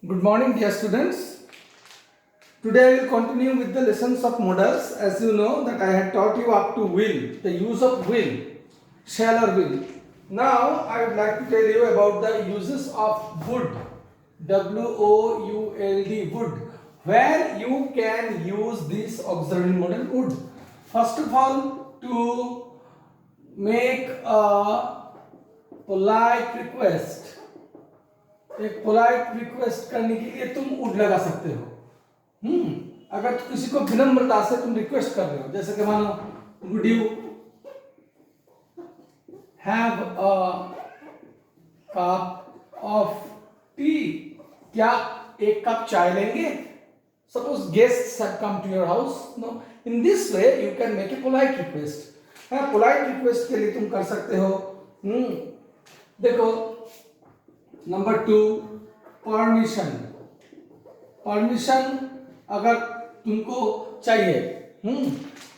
Good morning, dear students. Today I will continue with the lessons of modals. As you know that I had taught you up to will, the use of will, shall or will. Now I would like to tell you about the uses of would, would, would, where you can use this auxiliary modal would. First of all, to make a polite request, एक polite request करने के लिए तुम would लगा सकते हो। अगर किसी को विनम्रता से तुम रिक्वेस्ट कर रहे हो, जैसे कि मानो would you have a cup of tea, क्या एक कप चाय लेंगे? Suppose guests have come to your house, no, in this way you can make a polite request. Polite request के लिए तुम कर सकते हो। देखो, नंबर 2, परमिशन। परमिशन अगर तुमको चाहिए,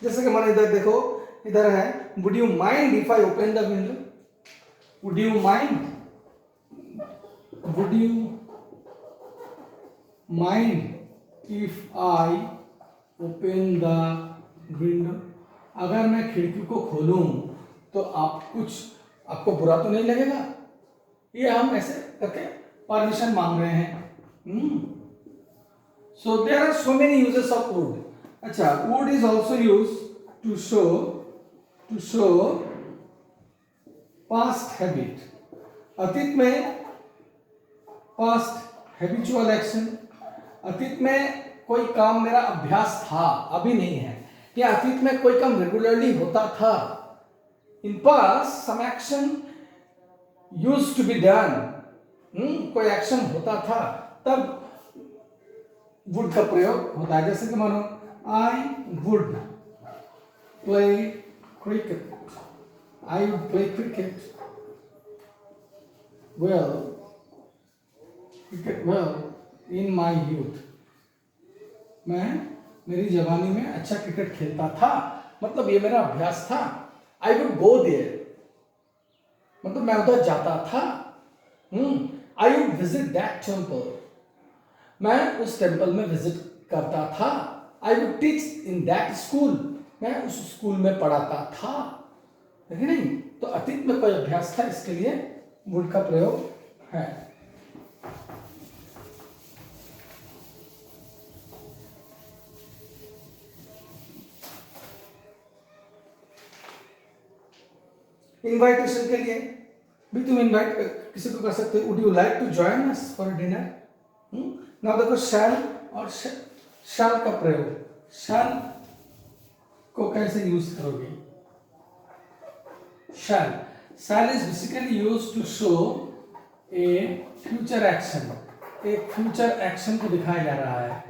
जैसे कि मैंने इधर देखो, इधर है would you mind if I open the window, would you mind, would you mind if I open the window. अगर मैं खिड़की को खोलूं तो आपको बुरा तो नहीं लगेगा? ये हम ऐसे करके परमिशन मांग रहे हैं। So there are so many uses of would. अच्छा, would is also use to show past habit. अतीत में पास्ट हैबिचुअल एक्शन, अतीत में कोई काम मेरा अभ्यास था, अभी नहीं है, या अतीत में कोई काम रेगुलरली होता था। In past some action used to be done, कोई एक्शन होता था, तब वुड का प्रयोग होता है। जैसे कि मानो I would play cricket, I would play cricket well in my youth. मैं मेरी जवानी में अच्छा क्रिकेट खेलता था, मतलब ये मेरा अभ्यास था। आई वुड गो देयर, मतलब मैं उधर जाता था। I would visit that temple, मैं उस टेम्पल में विजिट करता था। I would teach in that school, मैं उस स्कूल में पढ़ाता था। है नहीं? तो अतीत में कोई अभ्यास था, इसके लिए वुड का प्रयोग है। इनवाइटेशन के लिए भी तुम इनवाइट किसी को कर सकते हो। Would you like to join us for dinner. Now देखो, शैल और शैल का प्रयोग, शैल को कैसे यूज करोगे? Shall is basically used to show a future action, एक फ्यूचर एक्शन को दिखाया जा रहा है।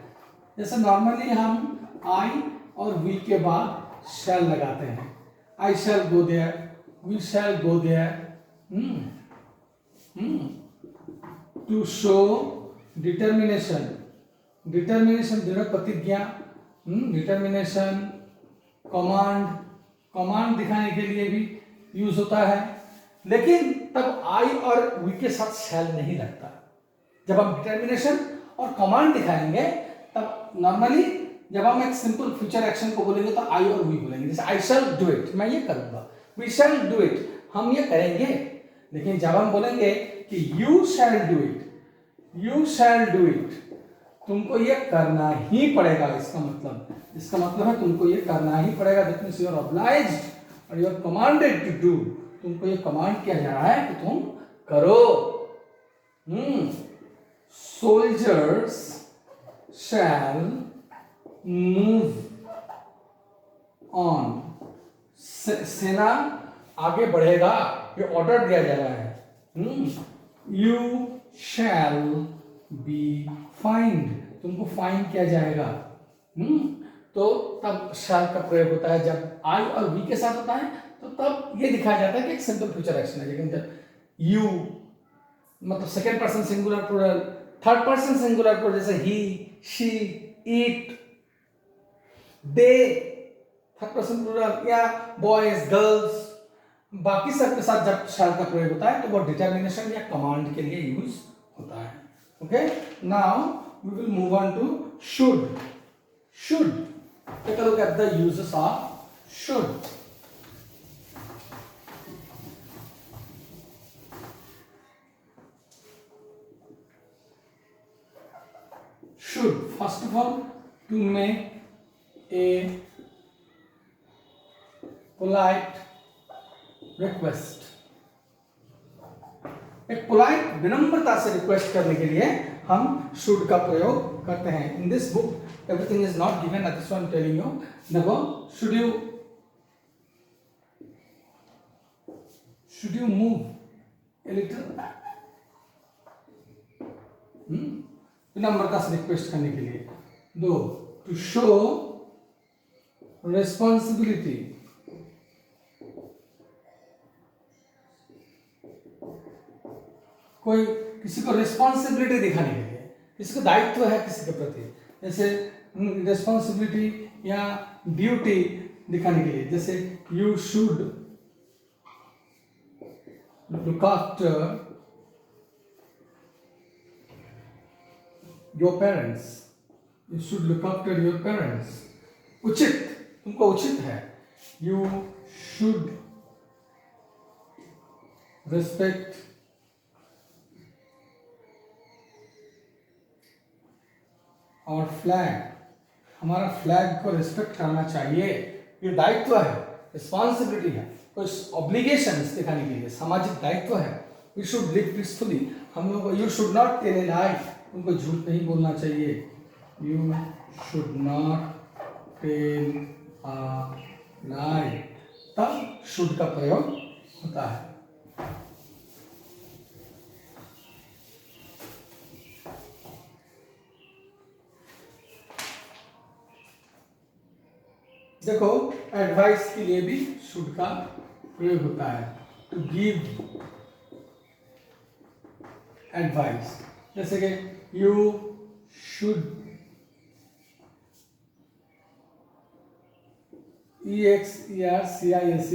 जैसे नॉर्मली हम आई और वी के बाद शैल लगाते हैं। I shall go there, we shall go there, to show determination, दृढ़ प्रतिज्ञा, determination, कमांड दिखाने के लिए भी यूज होता है। लेकिन तब आई और वी के साथ शैल नहीं लगता। जब हम डिटर्मिनेशन और कमांड दिखाएंगे तब नॉर्मली जब हम एक सिंपल फ्यूचर एक्शन को बोलेंगे तो आई और वी बोलेंगे। जैसे आई शैल डू इट, मैं ये करूंगा, we shall do it, हम ये करेंगे। लेकिन जब हम बोलेंगे कि you shall do it, तुमको ये करना ही पड़ेगा, इसका मतलब है तुमको ये करना ही पड़ेगा। That means you are obliged or you are commanded to do, तुमको ये कमांड किया जा रहा है कि तुम करो। Soldiers shall move on, सेना आगे बढ़ेगा, ये ऑर्डर दिया जा रहा है। यू शैल बी फाइंड, तुमको फाइन किया जाएगा। तो तब शैल का प्रयोग होता है। जब आई और वी के साथ होता है तो तब ये दिखाया जाता है कि एक सिंपल फ्यूचर एक्शन है। लेकिन जब यू मतलब second person singular plural, third person singular plural, जैसे he, she, it, they, third person plural, या बॉयज, गर्ल्स, बाकी सबके साथ जब शैल का प्रयोग होता है तो वो डिटर्मिनेशन या कमांड के लिए यूज होता है। Okay, now we will move on to should. Should. Take a look at the uses of should. Should, first of all, to make a polite request. एक पोलाइट विनम्रता से रिक्वेस्ट करने के लिए हम शुड का प्रयोग करते हैं. In this book everything is not given, that is what I am telling you. देखो, should you move a little? विनम्रता से रिक्वेस्ट करने के लिए. दो, टू शो रिस्पॉन्सिबिलिटी. कोई किसी को रिस्पॉन्सिबिलिटी दिखाने के लिए, किसी को दायित्व है किसी के प्रति, जैसे रिस्पॉन्सिबिलिटी या ड्यूटी दिखाने के लिए, जैसे you should look after your parents. You should look after your parents. उचित, तुमको उचित है. यू शुड रिस्पेक्ट और फ्लैग. हमारा फ्लैग को रिस्पेक्ट करना चाहिए. ये दायित्व है, रिस्पॉन्सिबिलिटी है, कोई ऑब्लिगेशन दिखाने के लिए, सामाजिक दायित्व है. We should live peacefully. हम लोग, you should not tell a lie. उनको झूठ नहीं बोलना चाहिए. You should not tell a lie. तब शुड का प्रयोग होता है. देखो, एडवाइस के लिए भी शुड का प्रयोग होता है. टू गिव एडवाइस, जैसे कि यू शुड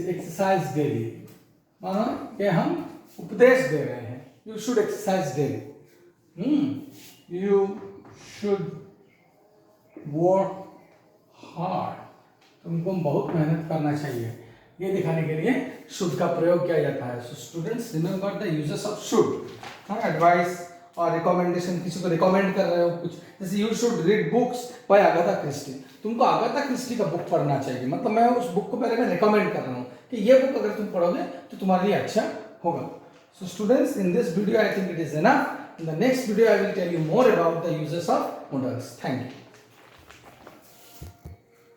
एक्सरसाइज डेली. मानो कि हम उपदेश दे रहे हैं. You should exercise daily. You should work hard. तुमको बहुत मेहनत करना चाहिए. ये दिखाने के लिए शुड का प्रयोग किया जाता है. So students, remember the uses of should. Advice और रिकमेंडेशन, किसी को रिकमेंड कर रहे हो कुछ, जैसे you should read books by Agatha Christie. तुमको अगाथा क्रिस्टी का बुक पढ़ना चाहिए. मतलब मैं उस बुक को पहले मैं रिकमेंड कर रहा हूँ कि ये बुक अगर तुम पढ़ोगे तो तुम्हारे लिए अच्छा होगा. So students, in this video I think it is enough. In the next video I will tell you more about the uses of modals. Thank you.